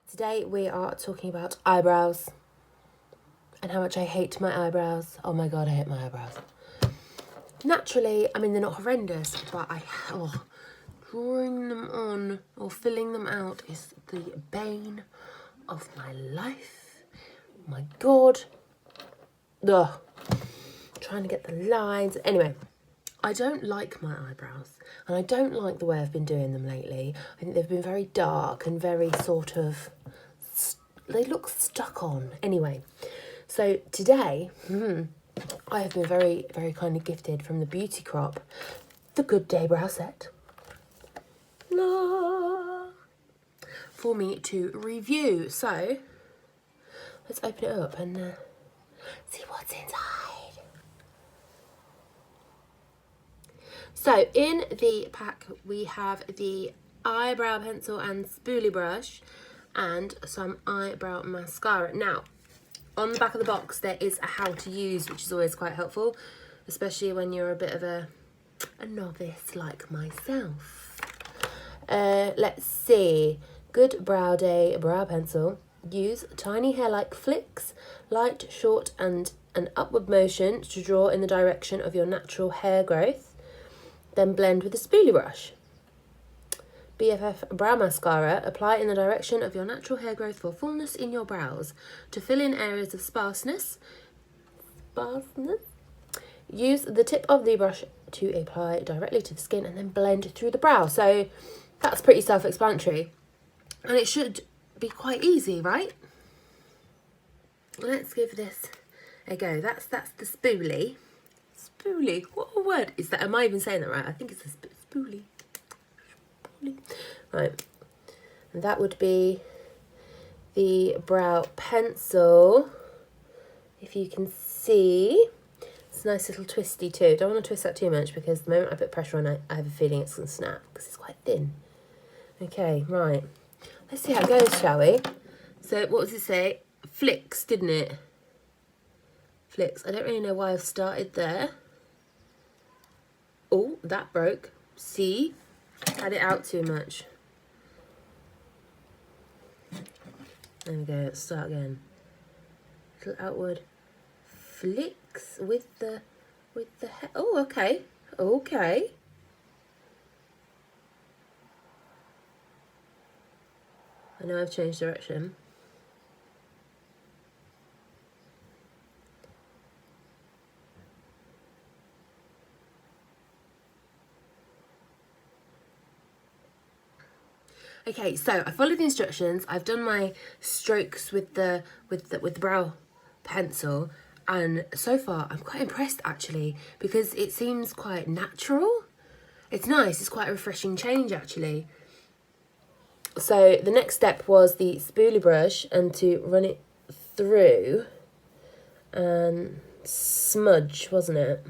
Today we are talking about eyebrows and how much I hate my eyebrows. Oh my god, I hate my eyebrows. Naturally, I mean, they're not horrendous, but drawing them on or filling them out is the bane of my life. My god. Ugh. Trying to get the lines. Anyway, I don't like my eyebrows, and I don't like the way I've been doing them lately. I think they've been very dark and very sort of, they look stuck on. Anyway, so today, I have been very, very kindly gifted from the Beauty Crop, the Good Day Brow Set, for me to review. So, let's open it up and see what's inside. So in the pack we have the eyebrow pencil and spoolie brush and some eyebrow mascara. Now, on the back of the box there is a how to use, which is always quite helpful, especially when you're a bit of a novice like myself. Let's see. Good Brow Day brow pencil. Use tiny hair-like flicks, light, short and an upward motion to draw in the direction of your natural hair growth. Then blend with a spoolie brush. BFF brow mascara. Apply in the direction of your natural hair growth for fullness in your brows. To fill in areas of sparseness. Use the tip of the brush to apply directly to the skin and then blend through the brow. So that's pretty self-explanatory. And it should be quite easy, right? Let's give this a go. That's the spoolie. Spoolie, what a word is that? Am I even saying that right? I think it's a spoolie. Right, and that would be the brow pencil. If you can see, it's a nice little twisty too. Don't want to twist that too much because the moment I put pressure on it, I have a feeling it's going to snap because it's quite thin. Okay, right. Let's see how it goes, shall we? So, what does it say? Flicks, didn't it? Flicks. I don't really know why I've started there. Oh, that broke. See? Had it out too much. There we go, let's start again. Little outward flicks with the hair. Oh, okay. Okay. I know I've changed direction. Okay, so I followed the instructions. I've done my strokes with the brow pencil, and so far I'm quite impressed actually because it seems quite natural. It's nice. It's quite a refreshing change actually. So the next step was the spoolie brush and to run it through and smudge, wasn't it?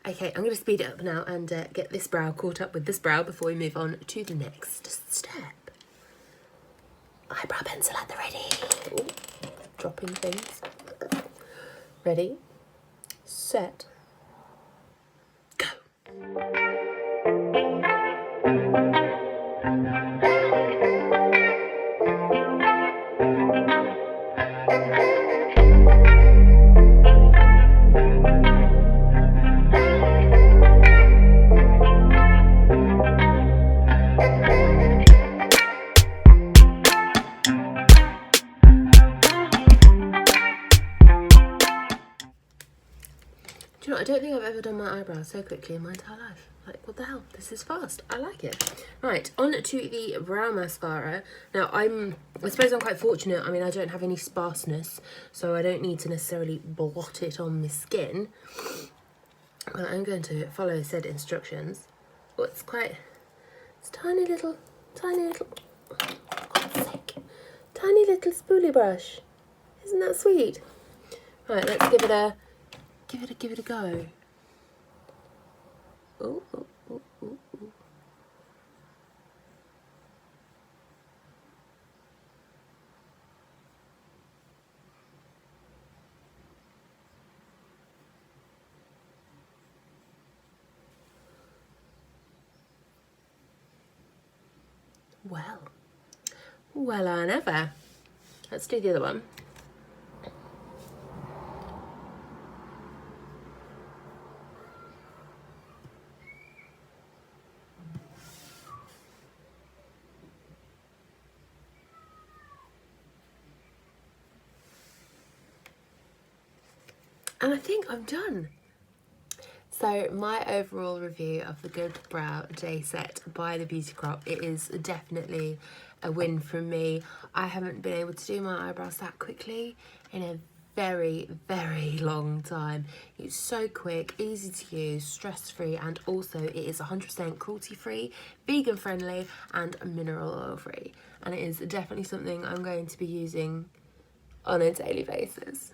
Okay, I'm going to speed it up now and get this brow caught up with this brow before we move on to the next step. Eyebrow pencil at the ready. Ooh, dropping things. Ready, set, go. Do you know, I don't think I've ever done my eyebrows so quickly in my entire life. Like, what the hell? This is fast. I like it. Right, on to the brow mascara. Now, I suppose I'm quite fortunate. I mean, I don't have any sparseness, so I don't need to necessarily blot it on my skin. But I'm going to follow said instructions. Oh, it's tiny little, oh, for God's sake. Tiny little spoolie brush. Isn't that sweet? Right, let's give it a go. Oh, oh, oh, oh, oh. Well, I never. Let's do the other one. And I think I'm done. So my overall review of the Good Brow Day Set by the Beauty Crop, it is definitely a win from me. I haven't been able to do my eyebrows that quickly in a very, very long time. It's so quick, easy to use, stress-free, and also it is 100% cruelty-free, vegan-friendly, and mineral oil-free. And it is definitely something I'm going to be using on a daily basis.